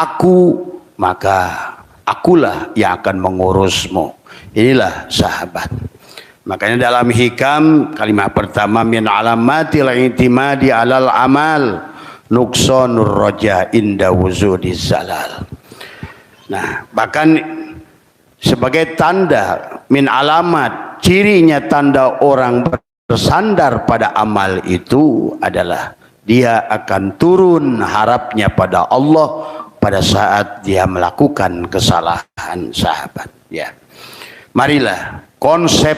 aku, maka akulah yang akan mengurusmu. Inilah sahabat. Makanya dalam hikam kalimat pertama, min alamatil i'timadi alal amal nuqsanur raja inda wuzudis zalal. Nah, bahkan sebagai tanda, min alamat, cirinya tanda orang bersandar pada amal itu adalah dia akan turun harapnya pada Allah pada saat dia melakukan kesalahan, sahabat. Ya, marilah konsep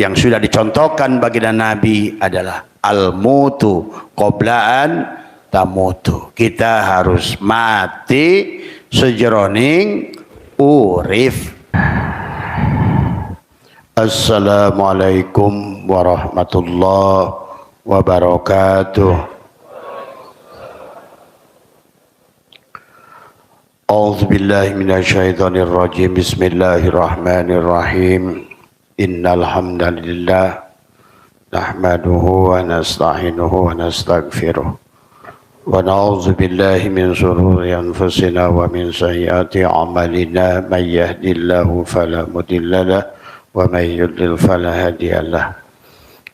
yang sudah dicontohkan baginda Nabi adalah al-mutu qoblaan tamutu. Kita harus mati sejeroning urif. Assalamualaikum warahmatullahi wabarakatuh. A'udzubillahi minasyaitonir rajim. Bismillahirrahmanirrahim. Innal hamdalillah nahmaduhu wa nasta'inuhu wa nastaghfiruh. Wa na'udzu billahi min shururi anfusina wa min sayyiati a'malina. May yahdihillahu fala mudilla lahu wa may yudlil fala hadiya lahu.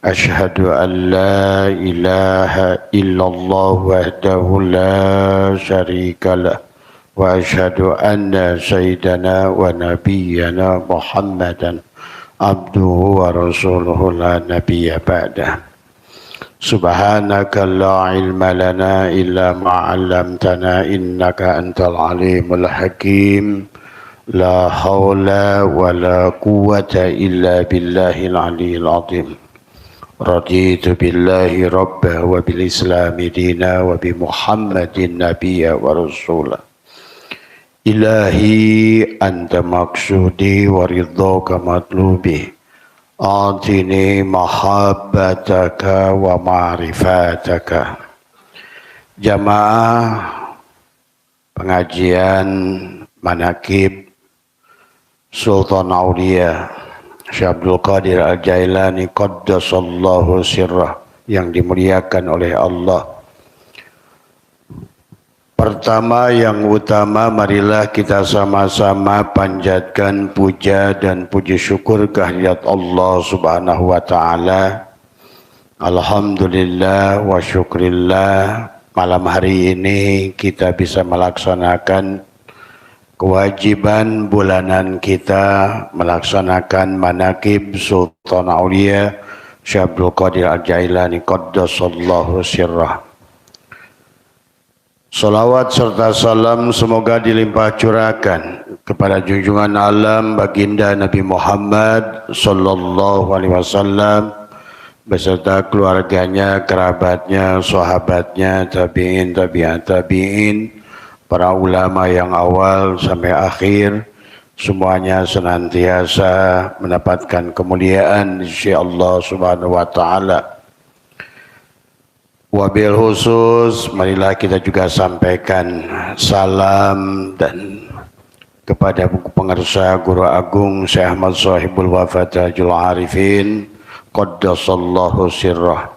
Asyhadu an la ilaha illallah wahdahu la syarika lahu wa asyhadu anna sayyidana wa nabiyyana Muhammadan abduhu wa rasuluhu la nabiyya ba'dah. Subhanaka la ilma lana illa ma 'allamtana innaka antal alimul hakim. La haula wa la quwwata illa billahil aliyyil azim. Raditu billahi rabba wa bil islami dina wa bi Muhammadin nabiyya wa rasula. Ilahi anta maksudi wa ridhaka matlubi. Atini mahabbataka wa ma'rifataka. Jamaah pengajian manakib Sultan Aulia Syekh Abdul Qadir Al-Jailani qaddasallahu sirrah, yang dimuliakan oleh Allah. Pertama yang utama, marilah kita sama-sama panjatkan puja dan puji syukur kehadirat Allah Subhanahu wa taala. Alhamdulillah wa syukrillah, malam hari ini kita bisa melaksanakan kewajiban bulanan kita, melaksanakan manakib Sultan Aulia Syekh Abdul Qadir Al-Jailani qaddasallahu sirrah. Salawat serta salam semoga dilimpah curahkan kepada junjungan alam baginda Nabi Muhammad sallallahu alaihi wasallam beserta keluarganya, kerabatnya, sahabatnya, tabi'in, tabi'at tabi'in, para ulama yang awal sampai akhir, semuanya senantiasa mendapatkan kemuliaan insyaallah subhanahu wa ta'ala. Wabil khusus, marilah kita juga sampaikan salam dan kepada pengarsa Guru Agung Syekh Ahmad Sahibul Wafat Tajul Arifin qaddasallahu sirrah.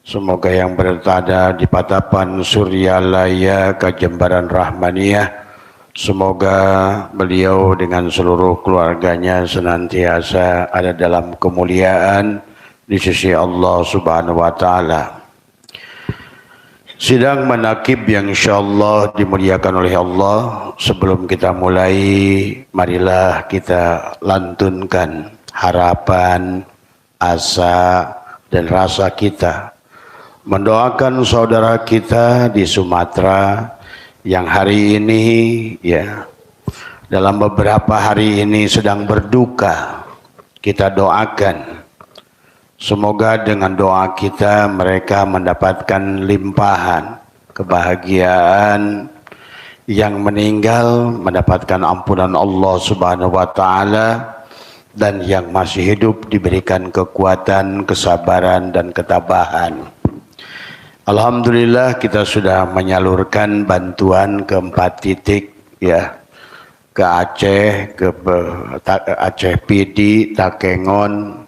Semoga yang berada di Patapan Suryalaya Kejembaran Rahmaniyah, semoga beliau dengan seluruh keluarganya senantiasa ada dalam kemuliaan di sisi Allah Subhanahu wa taala. Sidang manakib yang insyaallah dimuliakan oleh Allah, sebelum kita mulai, marilah kita lantunkan harapan, asa, dan rasa kita mendoakan saudara kita di Sumatera yang hari ini, ya, dalam beberapa hari ini sedang berduka. Kita doakan semoga dengan doa kita mereka mendapatkan limpahan kebahagiaan, yang meninggal mendapatkan ampunan Allah Subhanahu wa taala, dan yang masih hidup diberikan kekuatan, kesabaran dan ketabahan. Alhamdulillah kita sudah menyalurkan bantuan ke 4 titik, ya, ke Aceh, ke Aceh Pidi, Takengon.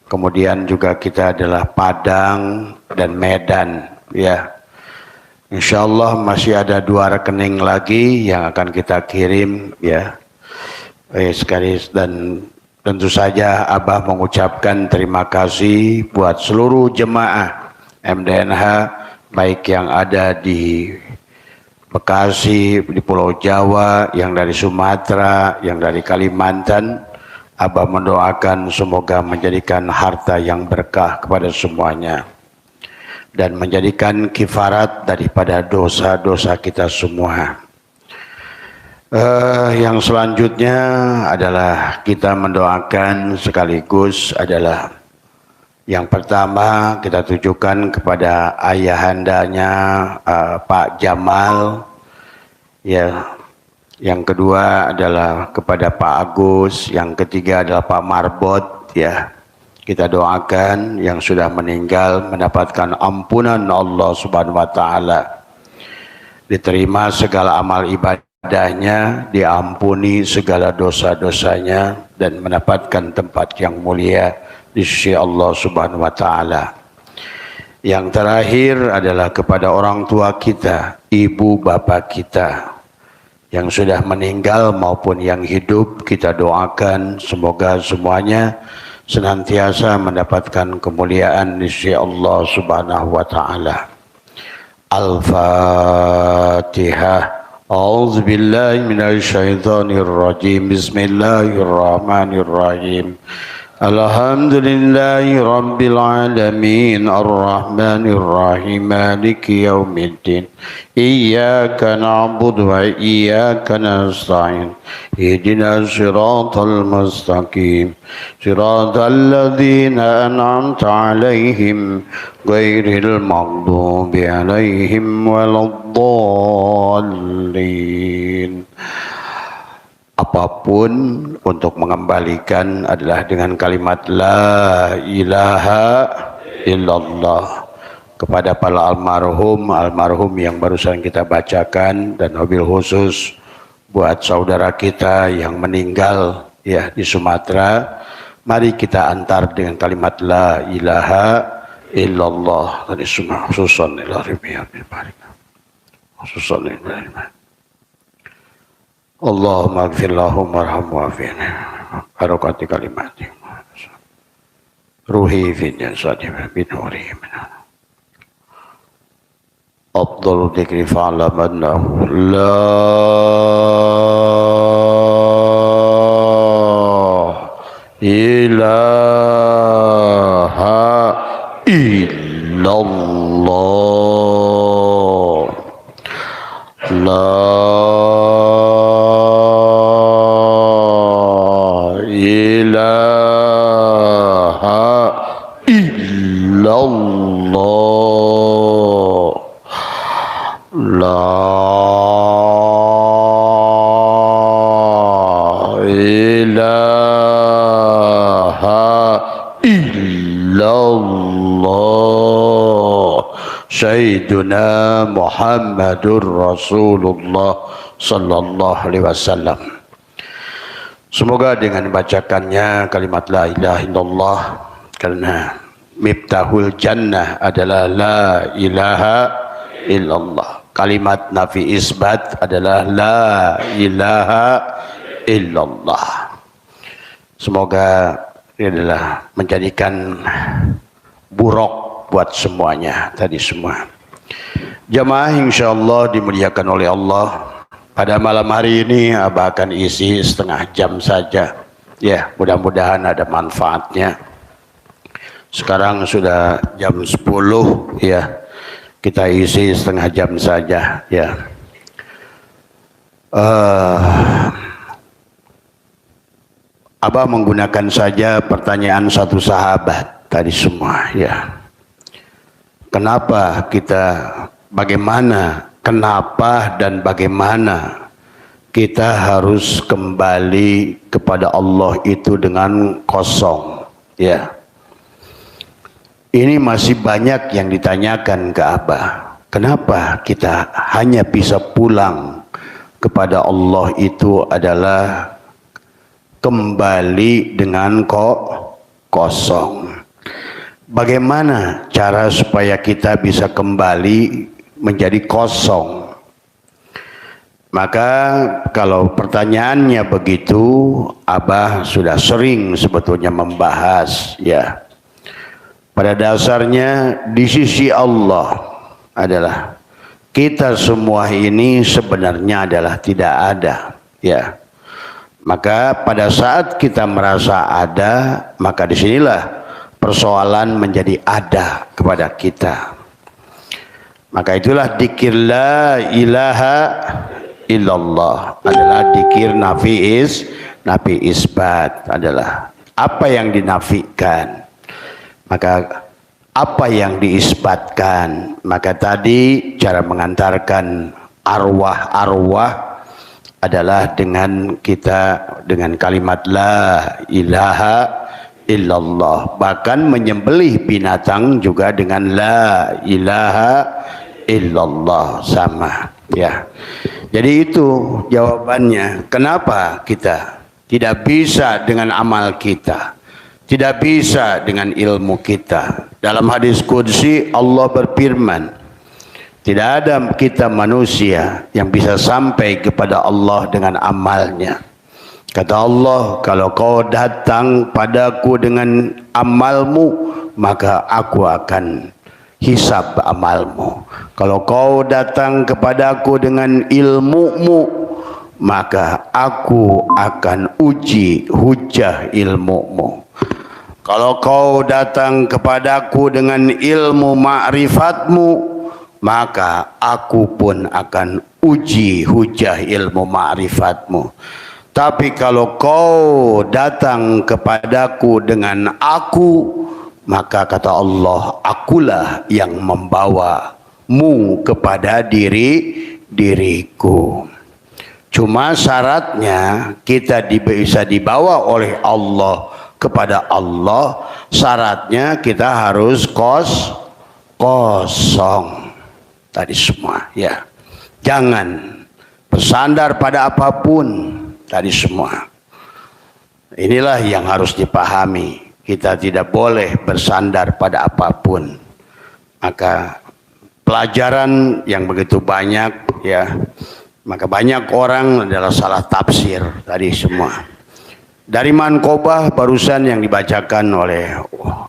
Kemudian juga kita adalah Padang dan Medan, ya. Insya Allah masih ada 2 rekening lagi yang akan kita kirim ya. Sekali dan tentu saja Abah mengucapkan terima kasih buat seluruh jemaah MDNH baik yang ada di Bekasi, di Pulau Jawa, yang dari Sumatera, yang dari Kalimantan. Abah mendoakan semoga menjadikan harta yang berkah kepada semuanya dan menjadikan kifarat daripada dosa-dosa kita semua. Yang selanjutnya adalah kita mendoakan sekaligus adalah yang pertama kita tujukan kepada ayahandanya Pak Jamal, ya. Yang kedua adalah kepada Pak Agus, yang ketiga adalah Pak Marbot, ya. Kita doakan yang sudah meninggal mendapatkan ampunan Allah Subhanahu wa taala. Diterima segala amal ibadahnya, diampuni segala dosa-dosanya dan mendapatkan tempat yang mulia di sisi Allah Subhanahu wa taala. Yang terakhir adalah kepada orang tua kita, ibu bapak kita yang sudah meninggal maupun yang hidup, kita doakan semoga semuanya senantiasa mendapatkan kemuliaan di sisi Allah Subhanahu wa taala. Al-Fatihah. A'udzu billahi minasy syaithanir rajim. Bismillahirrahmanirrahim. Alhamdulillahi rabbil alamin arrahmanir rahim maliki yaumiddin iyyaka na'budu wa iyyaka nasta'in ihdinas siratal mustaqim siratal ladzina an'amta 'alaihim ghairil maghdubi 'alaihim waladdallin. Apapun untuk mengembalikan adalah dengan kalimat la ilaha illallah kepada para almarhum yang barusan kita bacakan, dan wabil khusus buat saudara kita yang meninggal ya di Sumatera. Mari kita antar dengan kalimat la ilaha illallah dari semua khususan Allahumma gfir lahum warham wa'afina barokati kalimati ruhi fi jasadi binuri afdalu dzikri fa'lamannahu la ilaha illallah la Sayyiduna Muhammadur Rasulullah sallallahu alaihi wasallam. Semoga dengan bacakannya kalimat la ilaha illallah, karena miftahul jannah adalah la ilaha illallah. Kalimat nafi isbat adalah la ilaha illallah. Semoga ini adalah menjadikan buruk buat semuanya tadi semua. Jamaah insyaallah dimuliakan oleh Allah. Pada malam hari ini Abah akan isi setengah jam saja. Ya, mudah-mudahan ada manfaatnya. Sekarang sudah jam 10 ya. Kita isi setengah jam saja ya. Abah menggunakan saja pertanyaan satu sahabat tadi semua ya. Kenapa dan bagaimana kita harus kembali kepada Allah itu dengan kosong ya. Ini masih banyak yang ditanyakan ke Abah. Kenapa kita hanya bisa pulang kepada Allah itu adalah kembali dengan kosong. Bagaimana cara supaya kita bisa kembali menjadi kosong. Maka kalau pertanyaannya begitu, Abah sudah sering sebetulnya membahas ya. Pada dasarnya di sisi Allah adalah kita semua ini sebenarnya adalah tidak ada ya. Maka pada saat kita merasa ada, maka disinilah persoalan menjadi ada kepada kita. Maka itulah dzikir la ilaha illallah adalah dzikir nafi isbat, adalah apa yang dinafikan, maka apa yang diisbatkan. Maka tadi cara mengantarkan arwah-arwah adalah dengan kalimat la ilaha illallah. Bahkan menyembelih binatang juga dengan la ilaha illallah, sama ya. Jadi itu jawabannya. Kenapa kita tidak bisa dengan amal kita, tidak bisa dengan ilmu kita? Dalam hadis qudsi Allah berfirman, tidak ada kita manusia yang bisa sampai kepada Allah dengan amalnya. Kata Allah, kalau kau datang padaku dengan amalmu, maka aku akan hisab amalmu. Kalau kau datang kepadaku dengan ilmumu, maka aku akan uji hujah ilmumu. Kalau kau datang kepadaku dengan ilmu ma'rifatmu, maka aku pun akan uji hujah ilmu ma'rifatmu. Tapi kalau kau datang kepadaku dengan aku, maka kata Allah, akulah yang membawamu kepada diriku. Cuma syaratnya kita bisa dibawa oleh Allah kepada Allah. Syaratnya kita harus kosong tadi semua ya. Jangan bersandar pada apapun tadi semua. Inilah yang harus dipahami. Kita tidak boleh bersandar pada apapun. Maka pelajaran yang begitu banyak ya, maka banyak orang adalah salah tafsir tadi semua. Dari Mankobah barusan yang dibacakan oleh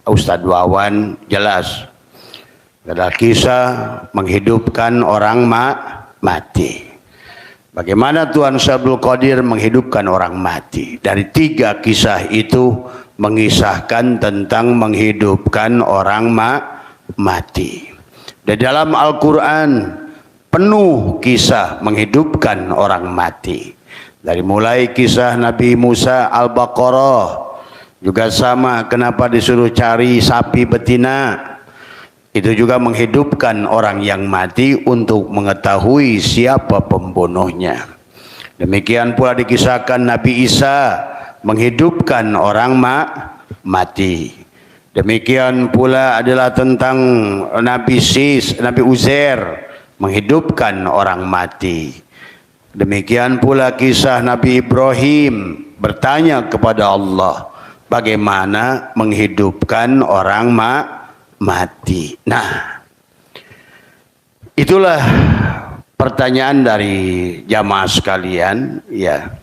Ustadz Wawan jelas adalah kisah menghidupkan orang mati. Bagaimana Tuhan Abdul Qadir menghidupkan orang mati. Dari 3 kisah itu mengisahkan tentang menghidupkan orang mati. Di dalam Al-Quran penuh kisah menghidupkan orang mati. Dari mulai kisah Nabi Musa Al-Baqarah juga sama, kenapa disuruh cari sapi betina. Itu juga menghidupkan orang yang mati untuk mengetahui siapa pembunuhnya. Demikian pula dikisahkan Nabi Isa menghidupkan orang mati. Demikian pula adalah tentang Nabi Uzair menghidupkan orang mati. Demikian pula kisah Nabi Ibrahim bertanya kepada Allah bagaimana menghidupkan orang mati. Nah, itulah pertanyaan dari jamaah sekalian ya.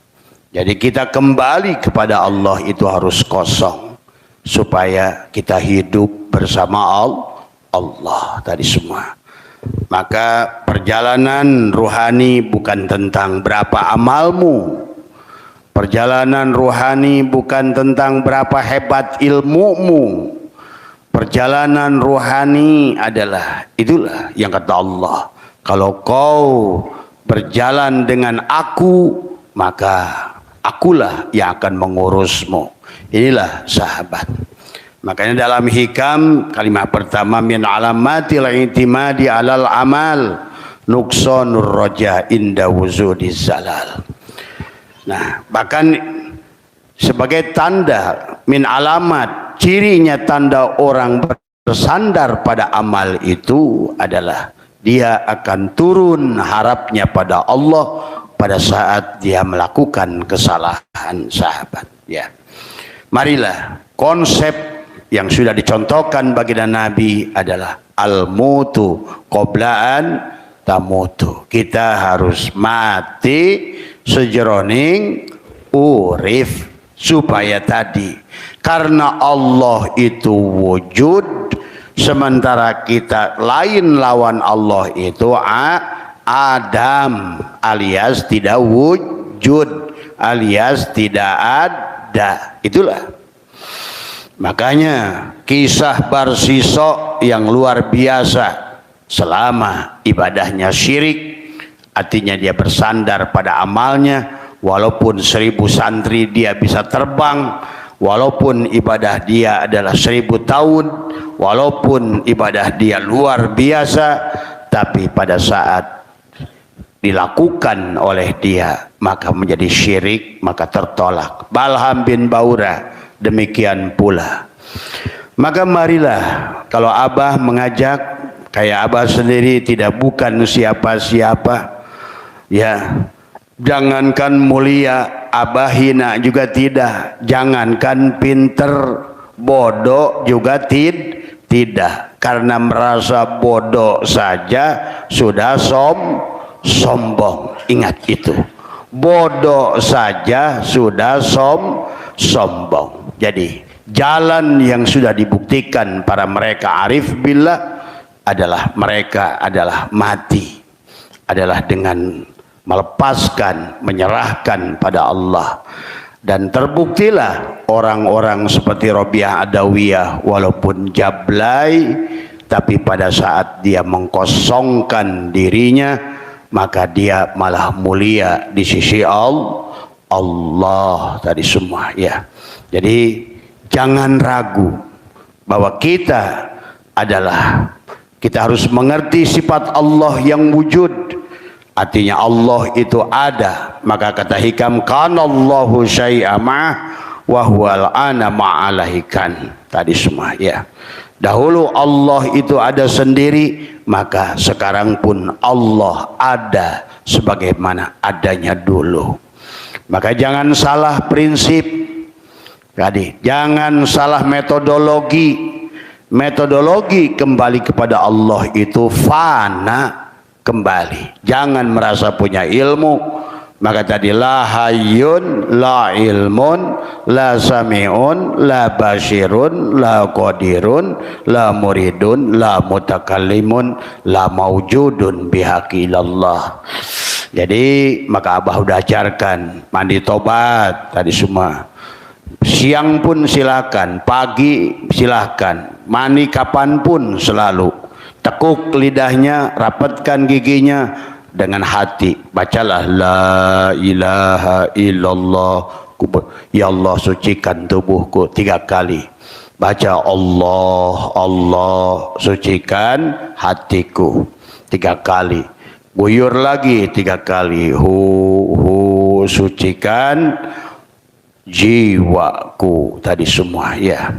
Jadi kita kembali kepada Allah itu harus kosong supaya kita hidup bersama Allah tadi semua. Maka perjalanan ruhani bukan tentang berapa amalmu. Perjalanan ruhani bukan tentang berapa hebat ilmumu. Perjalanan ruhani adalah itulah yang kata Allah, kalau kau berjalan dengan aku, maka akulah yang akan mengurusmu. Inilah sahabat. Makanya dalam hikam kalimat pertama, min alamatil i'timadi alal amal nuqsanur raja inda wuzudiz zalal. Nah, bahkan sebagai tanda min alamat, cirinya tanda orang bersandar pada amal itu adalah dia akan turun harapnya pada Allah pada saat dia melakukan kesalahan, sahabat ya. Marilah konsep yang sudah dicontohkan bagi Nabi adalah al-mutu qoblaan tamutu. Kita harus mati sejeroning urif, supaya tadi karena Allah itu wujud, sementara kita lain lawan Allah itu Adam, alias tidak wujud, alias tidak ada. Itulah makanya kisah Barsisok yang luar biasa. Selama ibadahnya syirik, artinya dia bersandar pada amalnya. Walaupun 1000 santri dia bisa terbang, walaupun ibadah dia adalah 1000 tahun, walaupun ibadah dia luar biasa, tapi pada saat dilakukan oleh dia maka menjadi syirik, maka tertolak. Balham bin Baura demikian pula. Maka marilah, kalau Abah mengajak, kayak Abah sendiri tidak bukan siapa-siapa, ya. Jangankan mulia, Abah hina juga tidak. Jangankan pinter, bodoh juga tidak. Karena merasa bodoh saja sudah sombong. Ingat itu. Bodoh saja sudah sombong. Jadi jalan yang sudah dibuktikan para mereka arif billah adalah mereka adalah mati, adalah dengan melepaskan, menyerahkan pada Allah. Dan terbuktilah orang-orang seperti Robiah Adawiyah, walaupun jablay, tapi pada saat dia mengkosongkan dirinya, maka dia malah mulia di sisi Allah tadi semua, ya. Jadi jangan ragu bahwa kita harus mengerti sifat Allah yang wujud. Artinya Allah itu ada. Maka kata hikam, kanallahu syai'a ma'ah wa huwal ana ma'alahikan. Tadi semua, ya. Dahulu Allah itu ada sendiri, maka sekarang pun Allah ada sebagaimana adanya dulu. Maka jangan salah prinsip tadi, jangan salah metodologi. Metodologi kembali kepada Allah itu fana kembali. Jangan merasa punya ilmu. Maka tadi la hayyun, la ilmun, la sami'un, la basirun, la qadirun, la muridun, la mutakallimun, la maujudun bihaqi ilallah. Jadi maka Abah udah ajarkan mandi tobat tadi semua. Siang pun silakan, pagi silakan, mandi kapanpun selalu. Tekuk lidahnya, rapatkan giginya dengan hati. Bacalah la ilaha illallah. Ya Allah, sucikan tubuhku 3 kali. Baca Allah, sucikan hatiku 3 kali. Guyur lagi 3 kali. Sucikan jiwaku tadi semua, ya.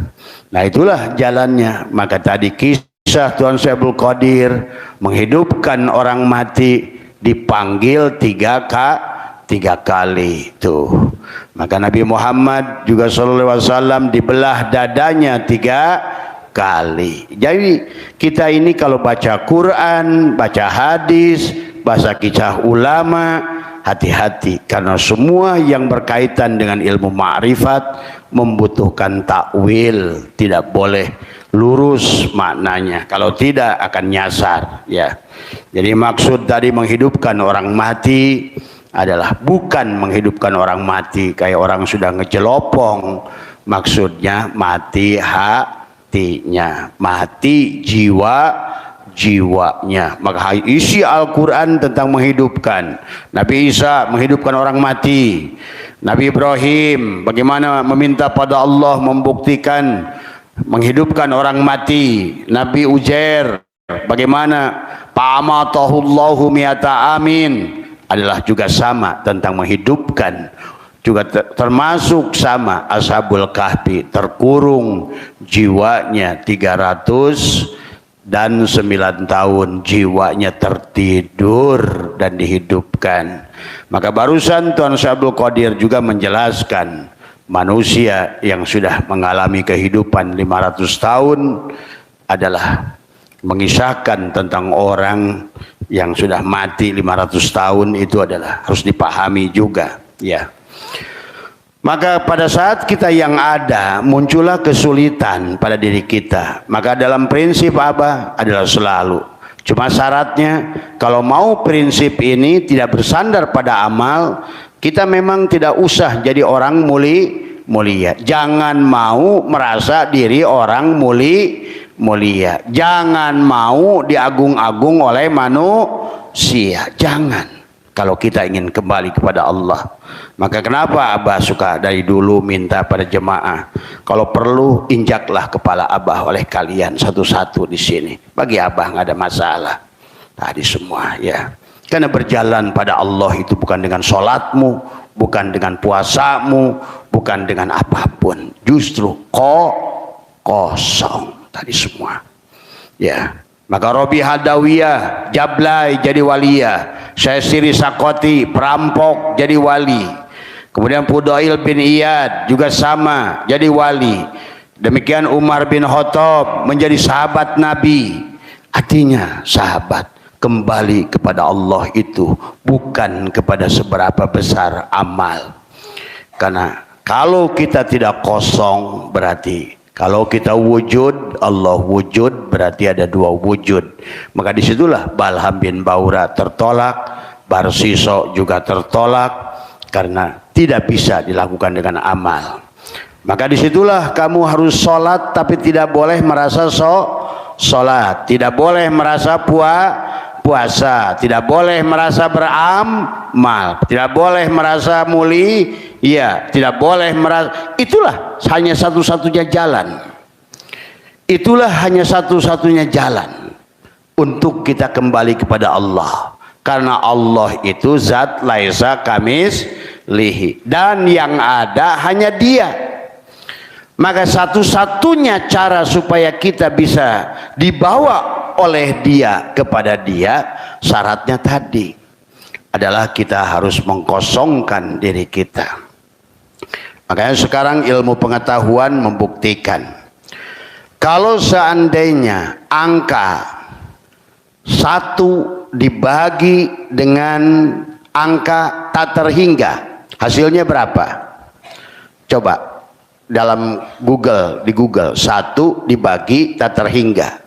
Nah itulah jalannya. Maka tadi kisah Tuan Syekh Abdul Qadir menghidupkan orang mati, dipanggil 3 kali tuh. Maka Nabi Muhammad juga sallallahu alaihi wasallam dibelah dadanya 3 kali. Jadi kita ini kalau baca Quran, baca hadis, baca kisah ulama, hati-hati, karena semua yang berkaitan dengan ilmu ma'rifat membutuhkan takwil, tidak boleh lurus maknanya, kalau tidak akan nyasar, ya. Jadi maksud tadi menghidupkan orang mati adalah bukan menghidupkan orang mati kayak orang sudah ngejelopong. Maksudnya mati hatinya, mati jiwanya. Maka isi Al-Quran tentang menghidupkan. Nabi Isa menghidupkan orang mati. Nabi Ibrahim bagaimana meminta pada Allah membuktikan menghidupkan orang mati. Nabi Uzair bagaimana fa'amatahullahu mi'ata amin, adalah juga sama tentang menghidupkan. Juga termasuk sama Ashabul Kahfi, terkurung jiwanya 309 tahun, jiwanya tertidur dan dihidupkan. Maka barusan Tuan Syekh Abdul Qadir juga menjelaskan manusia yang sudah mengalami kehidupan 500 tahun adalah mengisahkan tentang orang yang sudah mati 500 tahun, itu adalah harus dipahami juga, ya. Maka pada saat kita yang ada muncullah kesulitan pada diri kita, maka dalam prinsip Abah adalah selalu, cuma syaratnya kalau mau prinsip ini tidak bersandar pada amal, kita memang tidak usah jadi orang mulia. Jangan mau merasa diri orang mulia. Jangan mau diagung-agung oleh manusia. Jangan. Kalau kita ingin kembali kepada Allah. Maka kenapa Abah suka dari dulu minta pada jemaah, kalau perlu injaklah kepala Abah oleh kalian satu-satu di sini. Bagi Abah nggak ada masalah. Tadi semua, ya. Karena berjalan pada Allah itu bukan dengan sholatmu, bukan dengan puasamu, bukan dengan apapun. Justru kosong tadi semua, ya. Maka Robi Hadawiyah, Jablay jadi waliyah, Syekh Siri Sakoti perampok jadi wali, kemudian Fudail bin Iyad juga sama jadi wali, demikian Umar bin Khattab menjadi sahabat Nabi. Artinya sahabat kembali kepada Allah itu bukan kepada seberapa besar amal. Karena kalau kita tidak kosong, berarti kalau kita wujud, Allah wujud, berarti ada dua wujud. Maka disitulah Balham bin Baura tertolak, Barsiso juga tertolak, karena tidak bisa dilakukan dengan amal. Maka disitulah kamu harus sholat, tapi tidak boleh merasa sholat, tidak boleh merasa puasa, tidak boleh merasa beramal, tidak boleh merasa ya, tidak boleh merasa. Itulah hanya satu-satunya jalan. Itulah hanya satu-satunya jalan untuk kita kembali kepada Allah. Karena Allah itu zat laisa kamislihi, dan yang ada hanya Dia. Maka satu-satunya cara supaya kita bisa dibawa oleh Dia kepada Dia, syaratnya tadi adalah kita harus mengkosongkan diri kita. Makanya sekarang ilmu pengetahuan membuktikan, kalau seandainya angka 1 dibagi dengan angka tak terhingga, hasilnya berapa? Coba dalam Google, di Google 1 dibagi tak terhingga.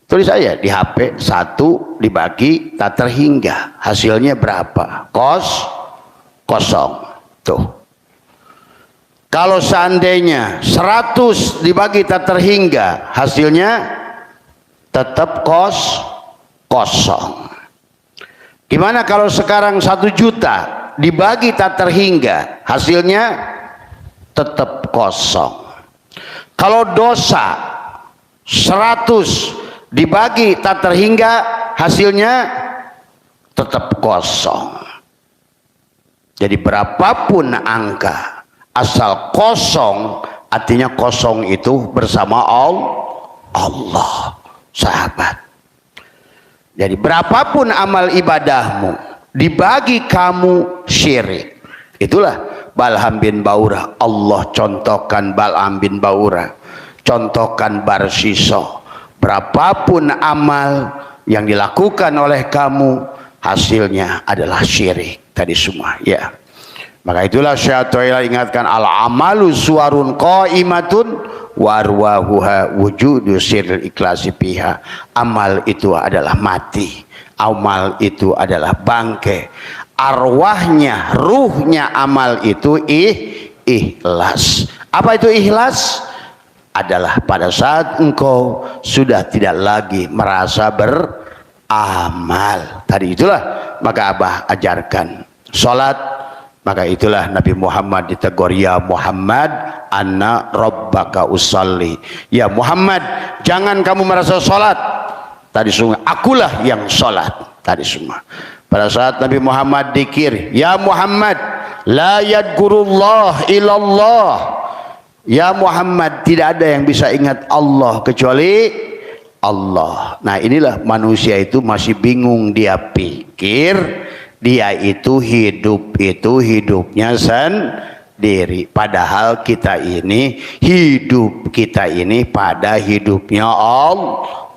Tulis aja di HP 1 dibagi tak terhingga, hasilnya berapa? Kosong. Tuh. Kalau seandainya 100 dibagi tak terhingga, hasilnya tetap kosong. Gimana kalau sekarang 1 juta dibagi tak terhingga, hasilnya tetap kosong. Kalau dosa 100 dibagi tak terhingga, hasilnya tetap kosong. Jadi berapapun angka, asal kosong, artinya kosong itu bersama Allah, sahabat. Jadi berapapun amal ibadahmu, dibagi kamu syirik. Itulah Balham bin Baura. Allah contohkan Balham bin Baura, contohkan Barsiso. Berapapun amal yang dilakukan oleh kamu, hasilnya adalah syirik tadi semua, ya. Maka itulah Syekh Toilah ingatkan, al amalu suwarun qaimatun warwahuha wujudu sirril ikhlasi piha. Amal itu adalah mati, amal itu adalah bangke, arwahnya, ruhnya amal itu ikhlas. Apa itu ikhlas? Adalah pada saat engkau sudah tidak lagi merasa beramal. Tadi itulah maka Abah ajarkan salat. Maka itulah Nabi Muhammad ditegur, ya Muhammad anna rabbaka usalli. Ya Muhammad, jangan kamu merasa salat. Tadi semua akulah yang salat. Tadi semua. Pada saat Nabi Muhammad dikir, ya Muhammad la yadkurullah illallah. Ya Muhammad, tidak ada yang bisa ingat Allah kecuali Allah. Nah inilah manusia itu masih bingung, dia pikir dia itu hidup itu hidupnya diri. Padahal kita ini hidup pada hidupnya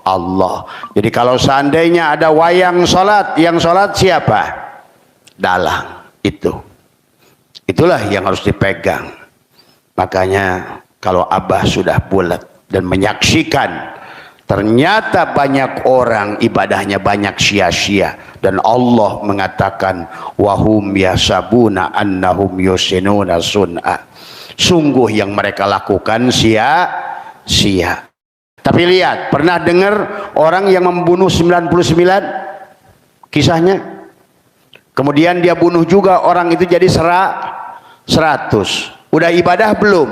Allah. Jadi kalau seandainya ada wayang sholat, yang sholat siapa? Dalang. Itulah yang harus dipegang. Makanya kalau Abah sudah bulat dan menyaksikan ternyata banyak orang ibadahnya banyak sia-sia, dan Allah mengatakan wahum yasabuna annahum yusinuna sun'a, sungguh yang mereka lakukan sia-sia. Tapi lihat, pernah dengar orang yang membunuh 99 kisahnya? Kemudian dia bunuh juga orang itu jadi 100. Udah ibadah belum?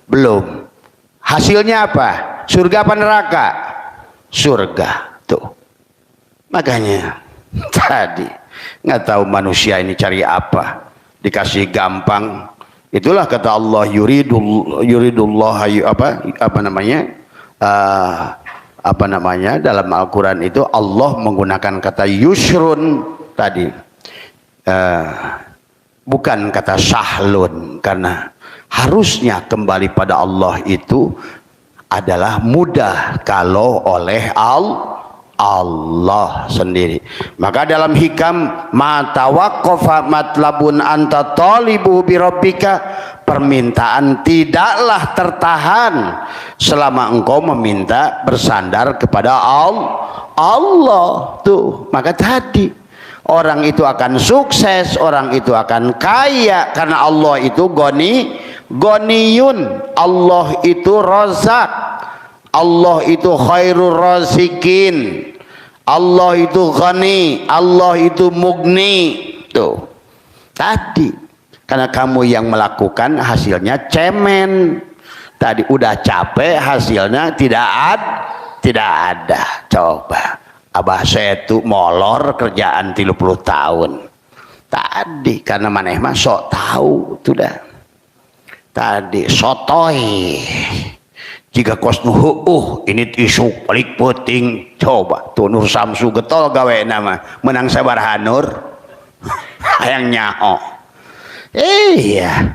Belum. Hasilnya apa? Surga apa neraka? Surga. Tuh. Makanya tadi nggak tahu manusia ini cari apa, dikasih gampang. Itulah kata Allah, yuridullah apa namanya dalam Al-Quran itu Allah menggunakan kata yusrun tadi, bukan kata sahlun, karena harusnya kembali pada Allah itu adalah mudah kalau oleh Allah sendiri. Maka dalam hikam ma tawaqqafa matlabun anta talibu bi rabbika, permintaan tidaklah tertahan selama engkau meminta bersandar kepada Allah. Tuh, maka tadi orang itu akan sukses, orang itu akan kaya karena Allah itu Goniyun, Allah itu Razak, Allah itu Khairur Razikin, Allah itu Ghani, Allah itu Mugni. Tuh tadi karena kamu yang melakukan hasilnya cemen. Tadi udah capek hasilnya tidak ada. Coba Abah saya itu molor kerjaan 30 tahun tadi karena maneh mah sok tahu tuh dah. Tadi sotoy jika kos nuhu ini isu paling penting. Coba tuh Nur Samsu getol gawe nama menang sabar hanur hayang nyaho. Iya.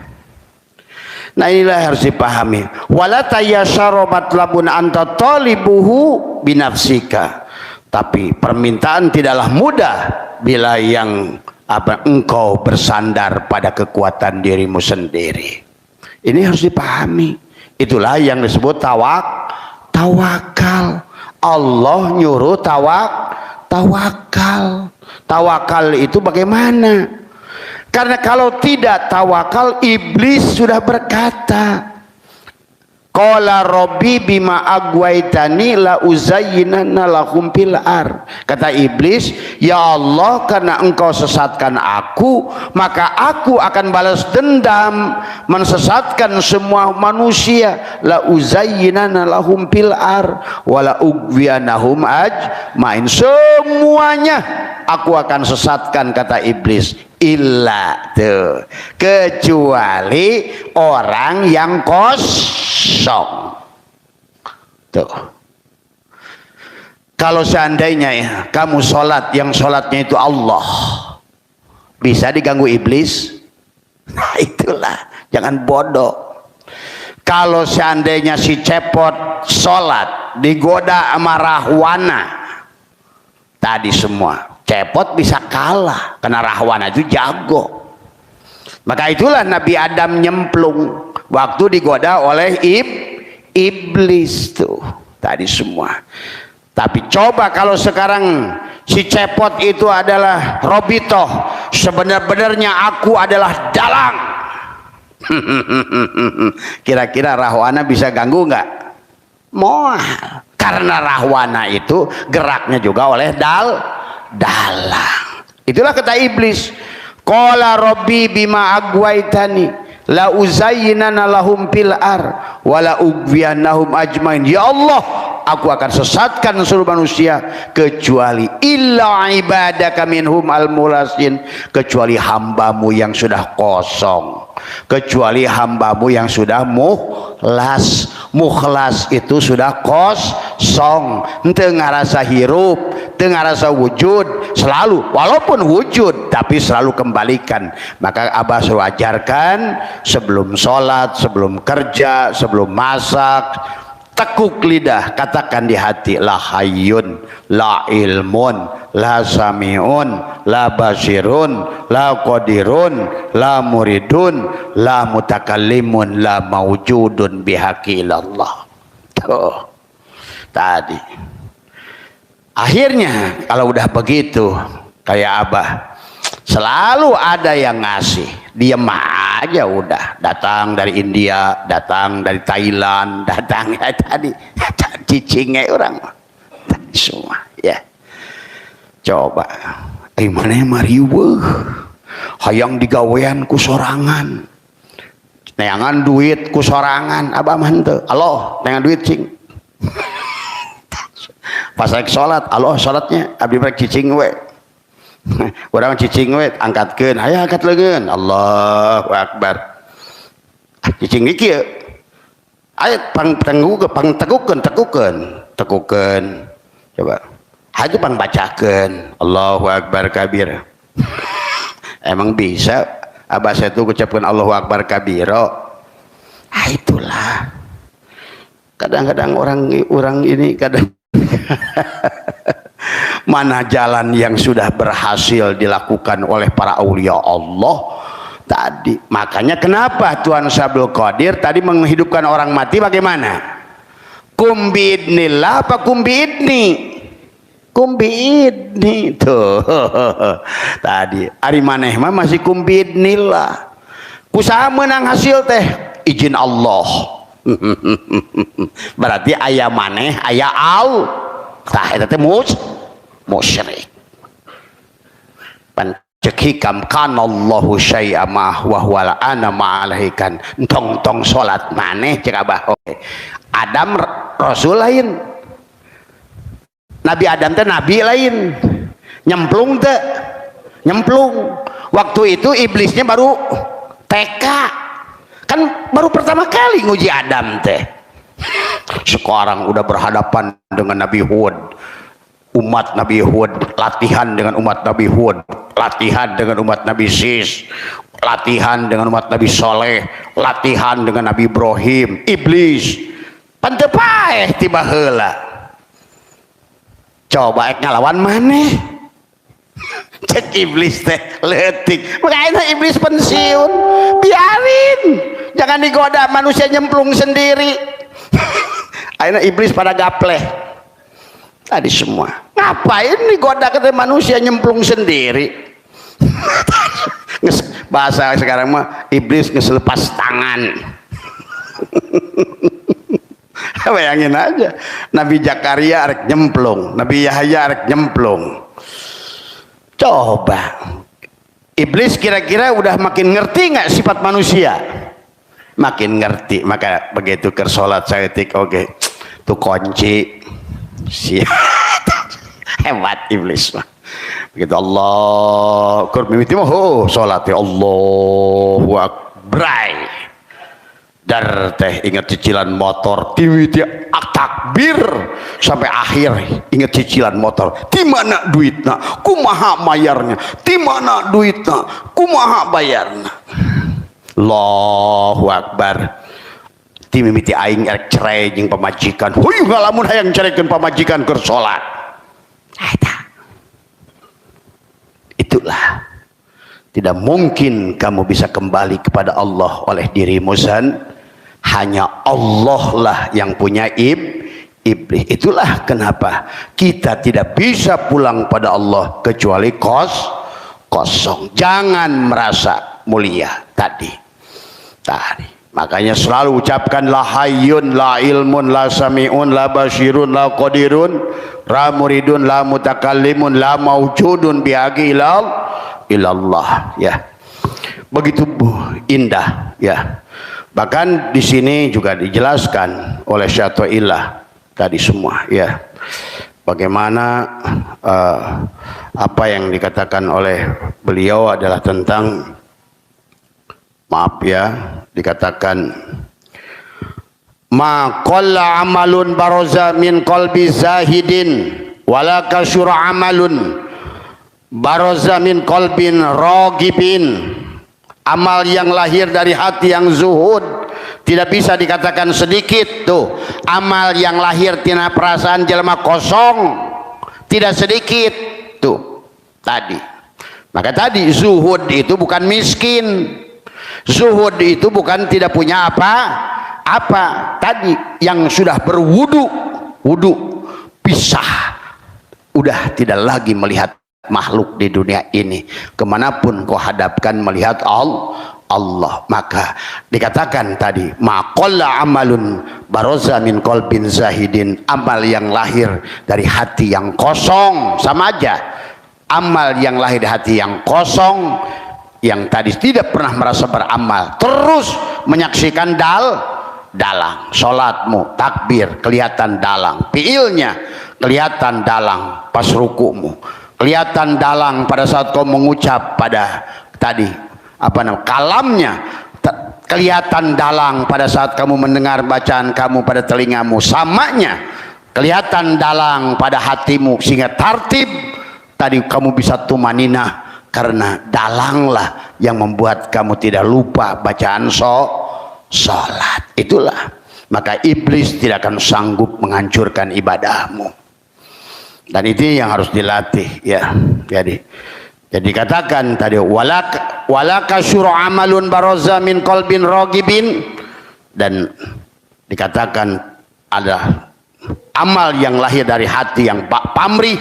Nah inilah harus dipahami. Wala tayassara matlabun anta talibuhu binafsika. Tapi permintaan tidaklah mudah bila yang engkau bersandar pada kekuatan dirimu sendiri. Ini harus dipahami. Itulah yang disebut tawakal. Allah nyuruh tawakal. Tawakal itu bagaimana? Karena kalau tidak tawakal, iblis sudah berkata, qala rabbi bima agwaitani la uzayyinanna lahum fil ar. Kata iblis, ya Allah, karena engkau sesatkan aku, maka aku akan balas dendam mensesatkan semua manusia. La uzayyinanna lahum fil ar wa la ugwiyanahum ajmain. Semuanya aku akan sesatkan, kata iblis, illa tuh, kecuali orang yang kosong. Tuh. Kalau seandainya ya, kamu sholat, yang sholatnya itu Allah, bisa diganggu iblis? Nah itulah, jangan bodoh. Kalau seandainya si cepot sholat digoda sama rahwana, tadi semua cepot bisa kalah karena rahwana itu jago. Maka itulah Nabi Adam nyemplung waktu digoda oleh iblis tuh tadi semua. Tapi coba kalau sekarang si cepot itu adalah Robitoh, sebenar-benarnya aku adalah dalang. Kira-kira rahwana bisa ganggu nggak? Moal. Karena rahwana itu geraknya juga oleh dalang. Itulah kata iblis, qala rabbi bima agwaitani la uzayyinana lahum fil ar wa la ugwiyanahum ajmain. Ya Allah, aku akan sesatkan seluruh manusia kecuali illa ibadaka minhum al-mulasin, kecuali hambamu yang sudah kosong, kecuali hambamu yang sudah muhlas. Mukhlas itu sudah kosong, henteu ngarasa hirup, teu ngarasa wujud, selalu walaupun wujud tapi selalu kembalikan. Maka Abah selalu ajarkan sebelum sholat, sebelum kerja, sebelum masak, tekuk lidah, katakan di hati, la hayyun, la ilmun, la sami'un, la basirun, la qadirun, la muridun, la mutakallimun, la mawjudun bihaqi ilallah. Tuh tadi akhirnya kalau udah begitu kayak Abah, selalu ada yang ngasih, diem aja udah. Datang dari India, datang dari Thailand, datang ya tadi cicingnya orang tadi semua ya. Coba mana mariweuh hayang digawean ku sorangan, neangan duit ku sorangan. Abah mah henteu, Allah neangan duit cing. Pas rek salat, Allah salatnya abdi rek cicing we. Urang cicing we angkatkeun, aya angkat leungeun, Allahu akbar. Cicing ieu kieu. Aya pangtegukeun. Coba. Haju pangbacakeun, Allahu akbar kabir. Emang bisa Abah saya tuh ucapkan Allahu akbar kabiro? Itulah. Kadang-kadang orang ini kadang mana jalan yang sudah berhasil dilakukan oleh para aulia Allah tadi. Makanya kenapa Tuhan Sabdul Qadir tadi menghidupkan orang mati bagaimana? Kumbiidnillah apa kumbiidni? Kumbiidni tuh. Tadi ari maneh mah masih kumbiidnillah. Kusaha menang hasil teh izin Allah. Berarti aya maneh aya au tah eta teh musyrik. Pan cek hikam kanallahu syai'a ma wa huwa ana ma'alaikan tong salat maneh cek Abah. Adam rasul lain, Nabi Adam teh nabi lain, nyemplung teh nyemplung. Waktu itu iblisnya baru TK, kan baru pertama kali nguji Adam teh. Sekarang udah berhadapan dengan Nabi Hud, umat Nabi Hud latihan dengan umat Nabi Hud, latihan dengan umat Nabi Sis, latihan dengan umat Nabi Soleh, latihan dengan Nabi Ibrahim. Iblis pantepaeh tiba heula, coba ek ngalawan maneh. Cek iblis teh leutik, makanya iblis pensiun, biarin, jangan digoda manusia nyemplung sendiri. Akhirnya iblis pada gapleh tadi semua, ngapain digoda ke manusia nyemplung sendiri. Bahasa sekarang mah iblis ngeselepas tangan. Bayangin aja, Nabi Zakaria arek nyemplung, Nabi Yahya arek nyemplung. Coba iblis kira-kira udah makin ngerti nggak sifat manusia? Makin ngerti. Maka begitu ke sholat saya tik oke tuh kunci hebat iblis mah. Begitu Allah kur mimiti mah sholat ya Allahu akbar. Dar teh ingat cicilan motor, tiwiti takbir sampai akhir ingat cicilan motor. Di mana duitna? Kumaha bayarnya? Di mana duitna? Kumaha bayarna? Allahu akbar. Ti mimiti aing erek cerai jeung pamajikan. Huy ngalamun hayang cerekeun pamajikan keur salat. Itulah. Tidak mungkin kamu bisa kembali kepada Allah oleh dirimu sendiri. Hanya Allah lah yang punya iblis. Itulah kenapa kita tidak bisa pulang pada Allah kecuali kosong. Jangan merasa mulia tadi. Makanya selalu ucapkan la hayyun, la ilmun, la sami'un, la basirun, la qadirun, la muridun, la mutakallimun, la mawjudun bihaqi ilallah ya. Begitu indah ya. Bahkan di sini juga dijelaskan oleh Syaikhullah tadi semua ya. Bagaimana apa yang dikatakan oleh beliau adalah tentang, maaf ya, dikatakan ma qalla amalun baroza min qalbi zahidin wala kasyura amalun baroza min qalbin ragibin. Amal yang lahir dari hati yang zuhud tidak bisa dikatakan sedikit. Tuh, amal yang lahir tina perasaan jelema kosong tidak sedikit. Tuh tadi, maka tadi zuhud itu bukan miskin, zuhud itu bukan tidak punya apa. Tadi yang sudah berwudu, wudu pisah, udah tidak lagi melihat makhluk di dunia ini, kemanapun kau hadapkan melihat Allah. Maka dikatakan tadi maqalla amalun baroza min qalbin zahidin, amal yang lahir dari hati yang kosong. Sama aja, amal yang lahir dari hati yang kosong, yang tadi tidak pernah merasa beramal, terus menyaksikan dalang. Sholatmu takbir kelihatan dalang, fiilnya kelihatan dalang pas rukumu, kelihatan dalang pada saat kau mengucap pada tadi kalamnya, kelihatan dalang pada saat kamu mendengar bacaan kamu pada telingamu. Samanya kelihatan dalang pada hatimu, sehingga tartib tadi kamu bisa tumaninah, karena dalanglah yang membuat kamu tidak lupa bacaan sholat. Itulah maka iblis tidak akan sanggup menghancurkan ibadahmu, dan itu yang harus dilatih ya. Jadi katakan tadi walaka syuru amalun baroza min qalbin ragibin, dan dikatakan ada amal yang lahir dari hati yang pamrih,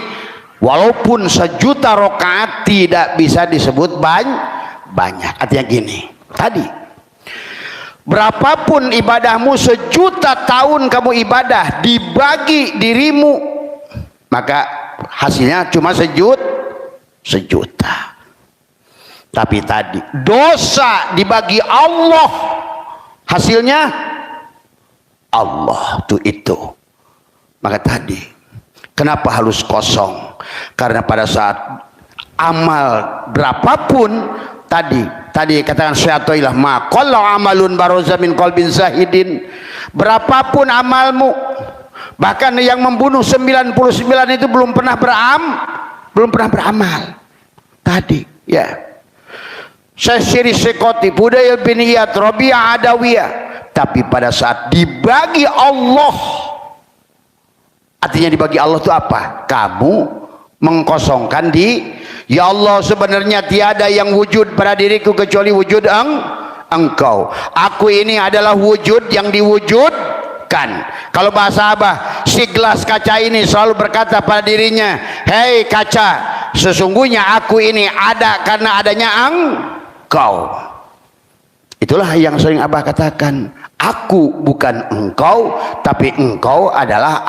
walaupun sejuta rakaat tidak bisa disebut banyak. Artinya gini, tadi berapapun ibadahmu, sejuta tahun kamu ibadah, dibagi dirimu, maka hasilnya cuma sejuta. Tapi tadi dosa dibagi Allah, hasilnya Allah tuh itu. Maka tadi kenapa harus kosong? Karena pada saat amal berapapun tadi katakan syatoilah ma qalla amalun baroza min qalbin zahidin, berapapun amalmu, bahkan yang membunuh 99 itu belum pernah beramal tadi ya. Syekh Sekoti, Budayl bin Iyad, Rabi'ah Adawiyah, tapi pada saat dibagi Allah, artinya dibagi Allah itu apa? Kamu mengkosongkan ya Allah, sebenarnya tiada yang wujud pada diriku kecuali wujud engkau. Aku ini adalah wujud yang diwujudkan. Kalau bahasa Abah, si gelas kaca ini selalu berkata pada dirinya, hei kaca, sesungguhnya aku ini ada karena adanya engkau. Itulah yang sering Abah katakan, aku bukan engkau, tapi engkau adalah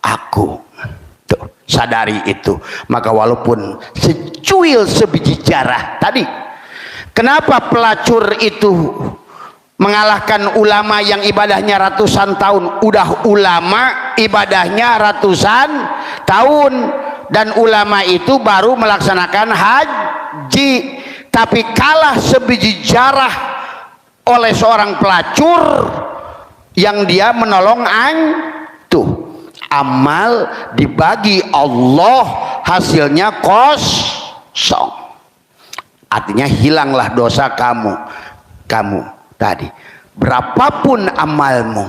aku. Tuh, sadari itu. Maka walaupun secuil sebiji jarah tadi, kenapa pelacur itu mengalahkan ulama yang ibadahnya ratusan tahun? Udah ulama ibadahnya ratusan tahun, dan ulama itu baru melaksanakan haji, tapi kalah sebiji jarah oleh seorang pelacur yang dia menolong tuh. Amal dibagi Allah, hasilnya kosong. Artinya hilanglah dosa kamu tadi. Berapapun amalmu,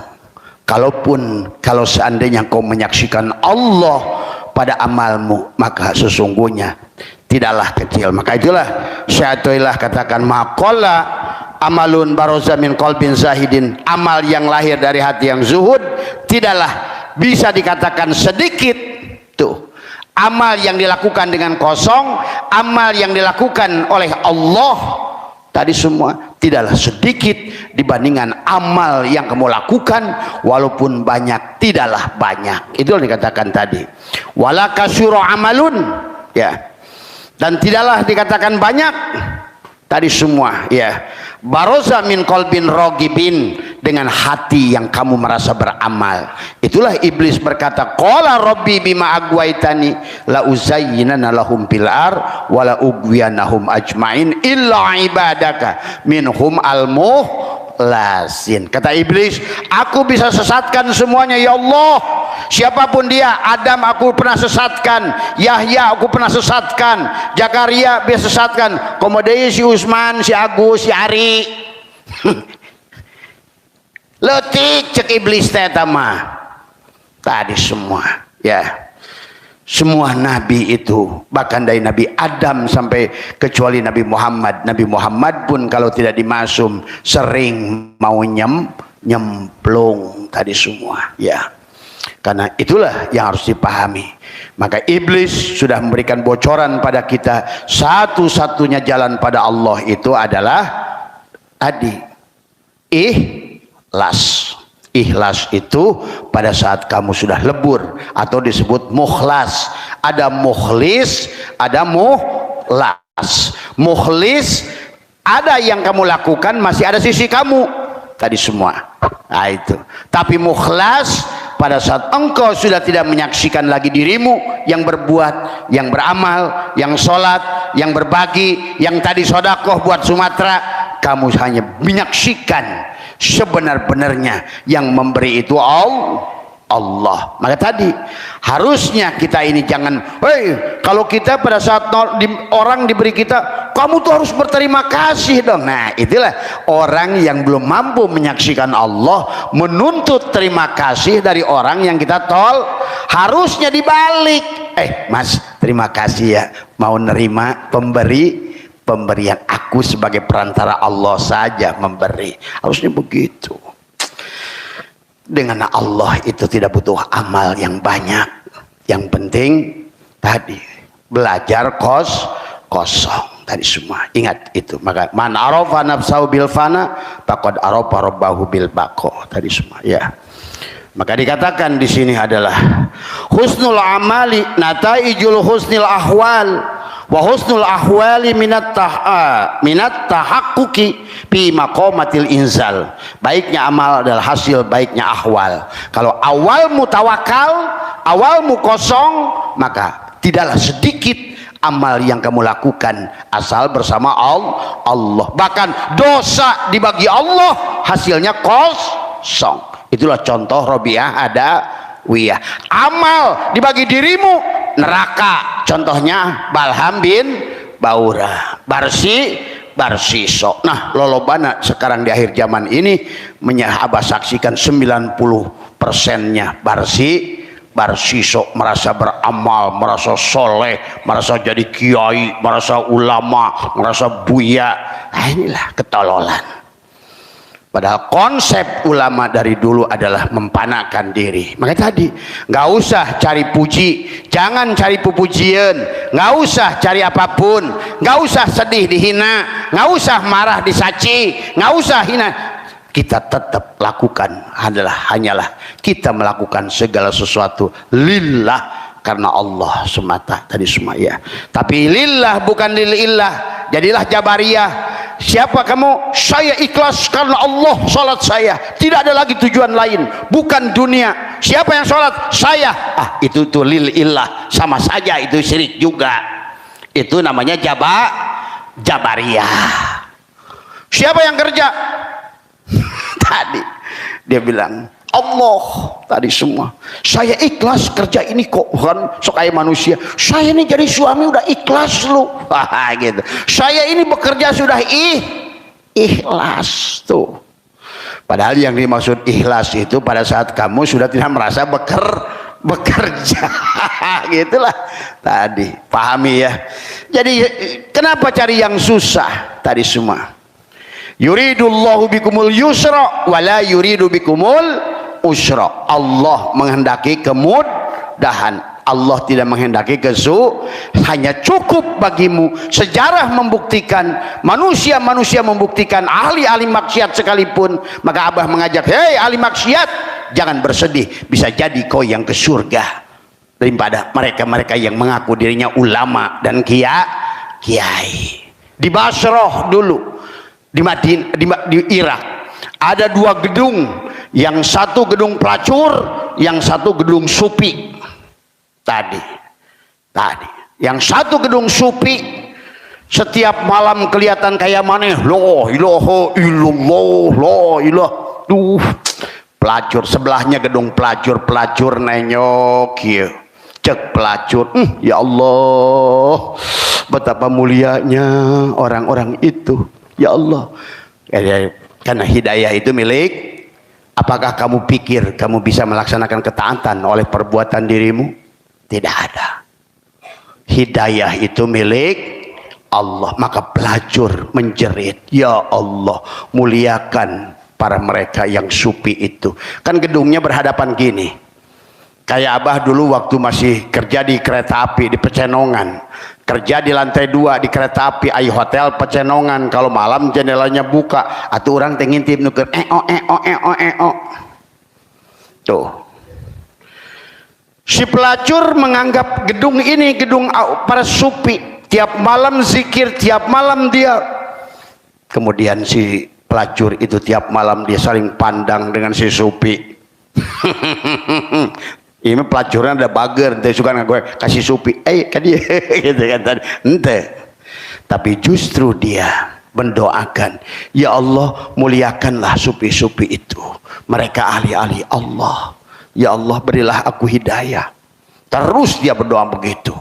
kalau seandainya kau menyaksikan Allah pada amalmu, maka sesungguhnya tidaklah kecil. Maka itulah syaitanillah katakan maqalla amalun baroza min qalbin zahidin, amal yang lahir dari hati yang zuhud tidaklah bisa dikatakan sedikit. Tuh, amal yang dilakukan dengan kosong, amal yang dilakukan oleh Allah tadi semua tidaklah sedikit dibandingkan amal yang kamu lakukan, walaupun banyak tidaklah banyak. Itu yang dikatakan tadi wala kasyura amalun ya, dan tidaklah dikatakan banyak tadi semua ya. Baroza min qalbin ragibin, dengan hati yang kamu merasa beramal. Itulah iblis berkata, qala rabbi bima agwaitani la uzayyinana lahum fil ar wa la ugwiyanahum ajmain illa ibadaka minhum mukhlasin. Kata iblis, aku bisa sesatkan semuanya ya Allah, siapapun dia. Adam aku pernah sesatkan, Yahya aku pernah sesatkan, Zakaria bisa sesatkan, kemudian si Usman, si Agus, si Ari. Letik cek iblis teh mah tadi semua ya. Semua nabi itu, bahkan dari Nabi Adam sampai kecuali Nabi Muhammad. Nabi Muhammad pun kalau tidak dimasum sering mau nyemplung tadi semua ya. Karena itulah yang harus dipahami. Maka iblis sudah memberikan bocoran pada kita, satu-satunya jalan pada Allah itu adalah tadi ikhlas. Ikhlas itu pada saat kamu sudah lebur atau disebut mukhlas. Ada mukhlis, ada mukhlas. Mukhlis ada yang kamu lakukan masih ada sisi kamu tadi semua. Nah itu. Tapi mukhlas pada saat engkau sudah tidak menyaksikan lagi dirimu yang berbuat, yang beramal, yang sholat, yang berbagi, yang tadi sodakoh buat Sumatera, kamu hanya menyaksikan sebenar-benarnya yang memberi itu Allah. Maka tadi harusnya kita ini jangan, kalau kita pada saat orang diberi kita, kamu tuh harus berterima kasih dong. Nah itulah orang yang belum mampu menyaksikan Allah menuntut terima kasih dari orang yang kita harusnya dibalik. Mas terima kasih ya, mau nerima pemberian aku sebagai perantara Allah saja memberi. Harusnya begitu. Dengan Allah itu tidak butuh amal yang banyak. Yang penting tadi belajar kosong tadi semua. Ingat itu. Maka man arafa nafsahu bil fana faqad arafa rabbahu bil baqa tadi semua ya. Maka dikatakan di sini adalah husnul amali nataijul husnil ahwal wa husnul ahwali minat tahaqquqi fi maqamatil inzal. Baiknya amal adalah hasil baiknya ahwal. Kalau awalmu tawakal, awalmu kosong, maka tidaklah sedikit amal yang kamu lakukan asal bersama Allah. Bahkan dosa dibagi Allah hasilnya kosong. Itulah contoh Robiah Adawiyah. Amal dibagi dirimu neraka, contohnya Balham bin Baura, Barsiso. Nah lolobana sekarang di akhir zaman ini abah saksikan 90%-nya Barsiso merasa beramal, merasa soleh, merasa jadi kiai, merasa ulama, merasa buya. Nah inilah ketololan. Padahal konsep ulama dari dulu adalah mempanakan diri. Makanya tadi nggak usah cari puji, jangan cari pujian, nggak usah cari apapun, nggak usah sedih dihina, nggak usah marah disaci, nggak usah hina. Kita tetap lakukan hanyalah kita melakukan segala sesuatu lillah, karena Allah semata tadi semua ya. Tapi lillah bukan lillah. Jadilah Jabariyah. Siapa kamu? Saya ikhlas karena Allah salat saya. Tidak ada lagi tujuan lain, bukan dunia. Siapa yang salat? Saya. Itu tuh lillah, sama saja itu syirik juga. Itu namanya Jabariyah. Siapa yang kerja? Tadi dia bilang Allah tadi semua. Saya ikhlas kerja ini kok, kan sok kayak manusia. Saya ini jadi suami udah ikhlas lu. Gitu. Saya ini bekerja sudah ikhlas tuh. Padahal yang dimaksud ikhlas itu pada saat kamu sudah tidak merasa bekerja. Gitulah tadi. Pahami ya. Jadi kenapa cari yang susah tadi semua? Yuridullahu bikumul yusra wala yuridu bikumul usra. Allah menghendaki kemudahan, Allah tidak menghendaki hanya cukup bagimu. Sejarah membuktikan, manusia membuktikan, ahli maksiat sekalipun. Maka Abah mengajak, hei ahli maksiat, jangan bersedih, bisa jadi kau yang ke surga daripada mereka-mereka yang mengaku dirinya ulama dan kiai. Di Basrah dulu, di Irak ada dua gedung, yang satu gedung pelacur, yang satu gedung supi. Tadi yang satu gedung supi Setiap malam kelihatan kayak maneh, la ilaha illallah, la ilah. Pelacur sebelahnya gedung pelacur nenyok kieu. Cek pelacur, ya Allah, betapa mulianya orang-orang itu. Ya Allah. Karena hidayah itu milik. Apakah kamu pikir kamu bisa melaksanakan ketaatan oleh perbuatan dirimu? Tidak ada. Hidayah itu milik Allah. Maka pelacur menjerit, ya Allah, muliakan para mereka yang supi itu. Kan gedungnya berhadapan gini. Kayak abah dulu waktu masih kerja di kereta api di Pecenongan, kerja di lantai 2 di kereta api ai hotel Pecenongan. Kalau malam jendelanya buka, atuh orang teh ngintip nuker tuh. Si pelacur menganggap gedung ini gedung para supi. Tiap malam zikir, tiap malam dia. Kemudian si pelacur itu tiap malam dia saling pandang dengan si supi. Ini pelacurnya ada bager, ente suka gue kasih supi, kan dia gitu kan, ente. Tapi justru dia mendoakan, ya Allah muliakanlah supi-supi itu. Mereka ahli-ahli Allah. Ya Allah berilah aku hidayah. Terus dia berdoa begitu.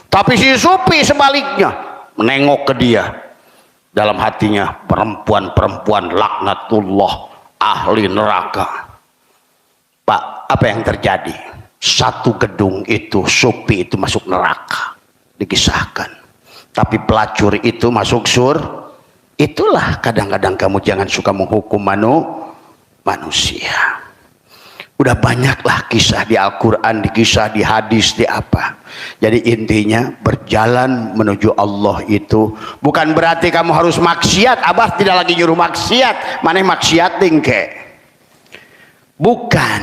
Tapi si supi sebaliknya menengok ke dia, dalam hatinya perempuan-perempuan laknatullah, ahli neraka. Pak, apa yang terjadi? Satu gedung itu supi itu masuk neraka, dikisahkan. Tapi pelacur itu masuk surga. Itulah kadang-kadang kamu jangan suka menghukum manusia. Udah banyaklah kisah di Al-Quran, di kisah di hadis, di apa. Jadi intinya berjalan menuju Allah itu bukan berarti kamu harus maksiat. Abah tidak lagi nyuruh maksiat. Maneh maksiat tingke. Bukan.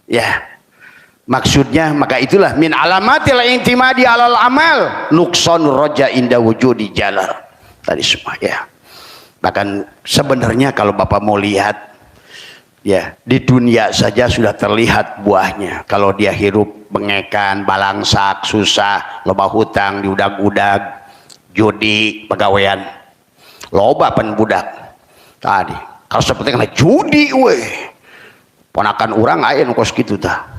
Ya. Maksudnya maka itulah min alamatil intimadi alal amal nuqsanur raja inda wujudi jalal. Tadi semua ya. Bahkan sebenarnya kalau Bapak mau lihat, ya, di dunia saja sudah terlihat buahnya. Kalau dia hirup bengekan, balangsak, susah, loba hutang, diudag-udag, judi, pegawaian, loba pen budak. Tadi, kalau seperti kena judi, ponakan orang aya nu kos kitu tah.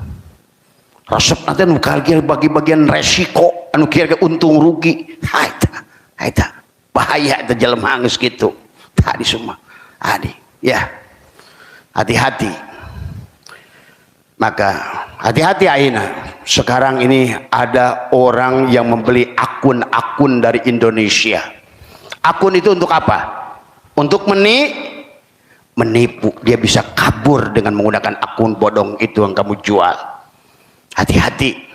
Resep nanti nu bagi-bagian resiko, anu kira untung rugi. Haita, bahaya itu jelema geus kitu. Tadi semua, adi, ya. Hati-hati. Maka hati-hati aina. Sekarang ini ada orang yang membeli akun-akun dari Indonesia. Akun itu untuk apa? Untuk menipu. Dia bisa kabur dengan menggunakan akun bodong itu yang kamu jual. Hati-hati.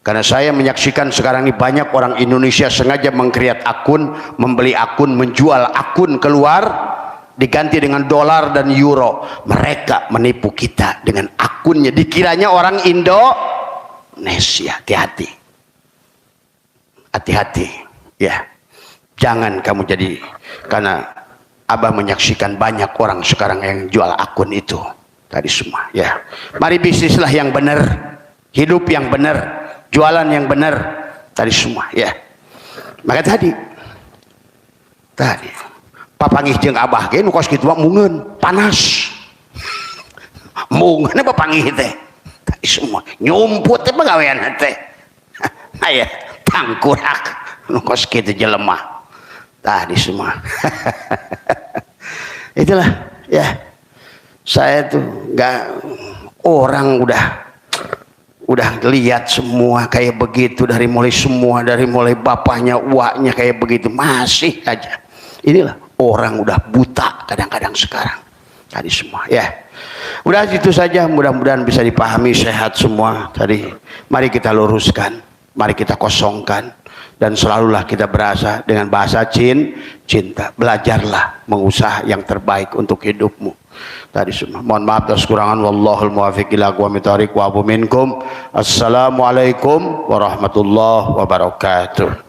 Karena saya menyaksikan sekarang ini banyak orang Indonesia sengaja mengkreat akun, membeli akun, menjual akun keluar, diganti dengan dolar dan euro. Mereka menipu kita dengan akunnya, dikiranya orang Indonesia. Hati-hati, hati-hati ya, jangan kamu jadi. Karena Abah menyaksikan banyak orang sekarang yang jual akun itu tadi semua ya. Mari bisnislah yang benar, hidup yang benar, jualan yang benar tadi semua ya. Maka tadi papangih jeung Abah ge nu kos kitu mungeun panas. Mungeun papangih teh. Tadi semua nyumput teh pagawean teh. Aya tangkurak nu kos kitu jelema. Tadi semua. Itulah ya. Saya tuh enggak, orang udah lihat semua kayak begitu, dari mulai bapaknya, uaknya kayak begitu, masih aja. Inilah orang udah buta kadang-kadang sekarang. Tadi semua ya. Udah itu saja, mudah-mudahan bisa dipahami, sehat semua. Tadi mari kita luruskan, mari kita kosongkan, dan selalulah kita berasa dengan bahasa cinta. Belajarlah mengusaha yang terbaik untuk hidupmu. Tadi semua. Mohon maaf atas kekurangan. Wallahul muwaffiq ila aqwamit thoriq wa afu minkum. Assalamualaikum warahmatullahi wabarakatuh.